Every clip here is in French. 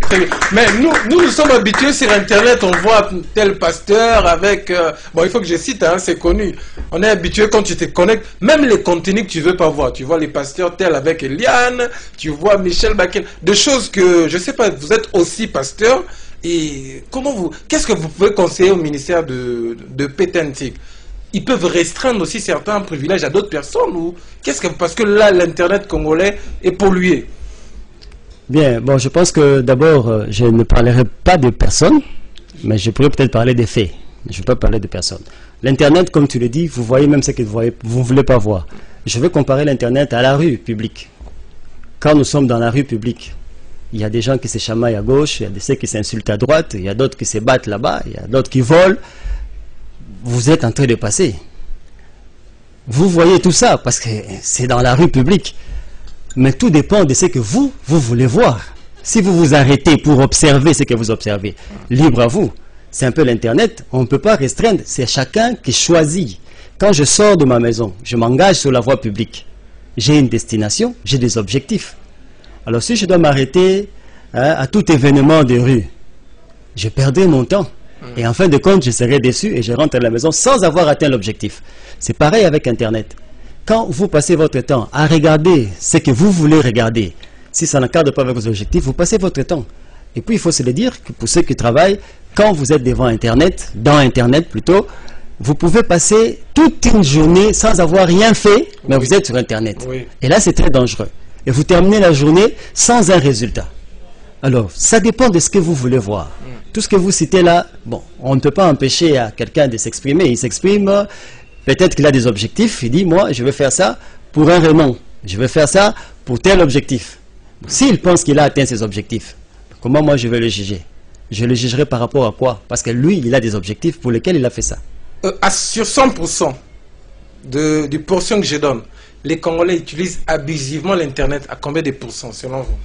Très bien. Mais nous sommes habitués sur Internet, on voit tel pasteur avec... bon, il faut que je cite, hein, c'est connu. On est habitué quand tu te connectes, même les contenus que tu veux pas voir. Tu vois les pasteurs tels avec Eliane, tu vois Michel Bakel, des choses que, je sais pas, vous êtes aussi pasteur. Et qu'est-ce que vous pouvez conseiller au ministère de Pétentique? Ils peuvent restreindre aussi certains privilèges à d'autres personnes ou parce que là, l'Internet congolais est pollué. Bien, bon, je pense que d'abord, je ne parlerai pas de personnes, mais je pourrais peut-être parler des faits. Je ne peux pas parler de personnes. L'Internet, comme tu le dis, vous voyez même ce que vous ne voulez pas voir. Je vais comparer l'Internet à la rue publique. Quand nous sommes dans la rue publique, il y a des gens qui se chamaillent à gauche, il y a ceux qui s'insultent à droite, il y a d'autres qui se battent là-bas, il y a d'autres qui volent. Vous êtes en train de passer. Vous voyez tout ça parce que c'est dans la rue publique. Mais tout dépend de ce que vous voulez voir. Si vous vous arrêtez pour observer ce que vous observez, libre à vous. C'est un peu l'Internet, on ne peut pas restreindre, c'est chacun qui choisit. Quand je sors de ma maison, je m'engage sur la voie publique. J'ai une destination, j'ai des objectifs. Alors si je dois m'arrêter à tout événement de rue, je perdrai mon temps. Et en fin de compte, je serai déçu et je rentre à la maison sans avoir atteint l'objectif. C'est pareil avec Internet. Quand vous passez votre temps à regarder ce que vous voulez regarder, si ça n'accorde pas avec vos objectifs, vous passez votre temps. Et puis il faut se le dire que pour ceux qui travaillent, quand vous êtes devant Internet, dans Internet plutôt, vous pouvez passer toute une journée sans avoir rien fait, mais vous êtes sur Internet. Oui. Et là, c'est très dangereux. Et vous terminez la journée sans un résultat. Alors, ça dépend de ce que vous voulez voir. Tout ce que vous citez là, bon, on ne peut pas empêcher à quelqu'un de s'exprimer. Il s'exprime, peut-être qu'il a des objectifs. Il dit, moi, je vais faire ça pour un raison. Je vais faire ça pour tel objectif. S'il pense qu'il a atteint ses objectifs, comment moi je vais le juger? Je le jugerai par rapport à quoi? Parce que lui, il a des objectifs pour lesquels il a fait ça. Sur 100% du portion que je donne, les Congolais utilisent abusivement l'Internet à combien de pourcents selon vous?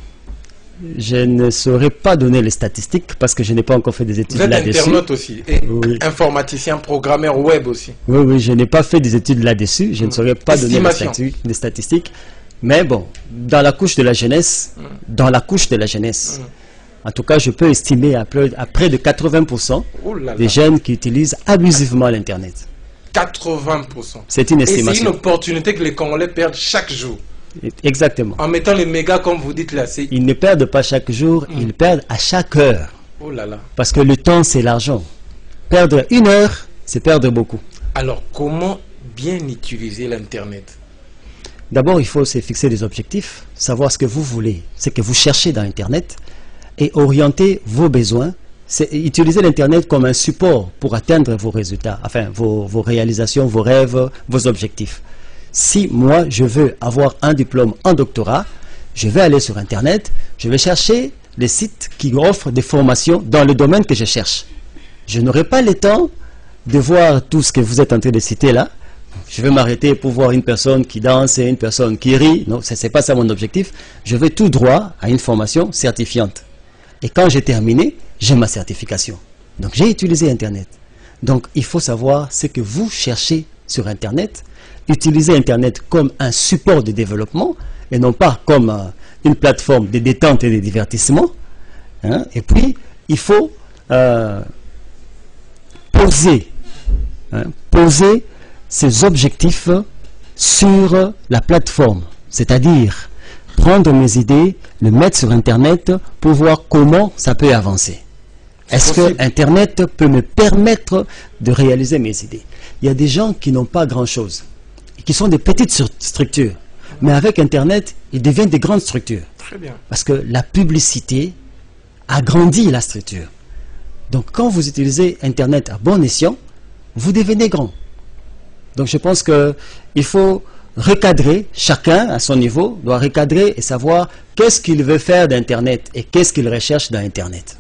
Je ne saurais pas donner les statistiques parce que je n'ai pas encore fait des études là-dessus. Vous êtes internaute aussi, et oui. Informaticien, programmeur web aussi. Oui, oui, je n'ai pas fait des études là-dessus. Je ne saurais pas donner les statistiques. Mais bon, dans la couche de la jeunesse, en tout cas, je peux estimer à près de 80% des jeunes qui utilisent abusivement l'Internet. 80%. C'est une estimation. Et c'est une opportunité que les Congolais perdent chaque jour. Exactement. En mettant les mégas comme vous dites là. Ils ne perdent pas chaque jour, ils perdent à chaque heure. Oh là là. Parce que le temps, c'est l'argent. Perdre une heure, c'est perdre beaucoup. Alors, comment bien utiliser l'Internet? D'abord, il faut se fixer des objectifs, savoir ce que vous voulez, ce que vous cherchez dans Internet et orienter vos besoins. C'est utiliser l'Internet comme un support pour atteindre vos résultats, enfin vos réalisations, vos rêves, vos objectifs. Si moi, je veux avoir un diplôme en doctorat, je vais aller sur Internet, je vais chercher les sites qui offrent des formations dans le domaine que je cherche. Je n'aurai pas le temps de voir tout ce que vous êtes en train de citer là. Je vais m'arrêter pour voir une personne qui danse et une personne qui rit. Non, ce n'est pas ça mon objectif. Je vais tout droit à une formation certifiante. Et quand j'ai terminé, j'ai ma certification. Donc j'ai utilisé Internet. Donc il faut savoir ce que vous cherchez sur Internet. Utiliser Internet comme un support de développement et non pas comme une plateforme de détente et de divertissement. Hein? Et puis, il faut poser ses objectifs sur la plateforme. C'est-à-dire prendre mes idées, les mettre sur Internet pour voir comment ça peut avancer. Est-ce que Internet peut me permettre de réaliser mes idées? Il y a des gens qui n'ont pas grand-chose, qui sont des petites structures. Mais avec Internet, ils deviennent des grandes structures. Très bien. Parce que la publicité agrandit la structure. Donc quand vous utilisez Internet à bon escient, vous devenez grand. Donc je pense qu'il faut recadrer, chacun à son niveau doit recadrer et savoir qu'est-ce qu'il veut faire d'Internet et qu'est-ce qu'il recherche dans Internet.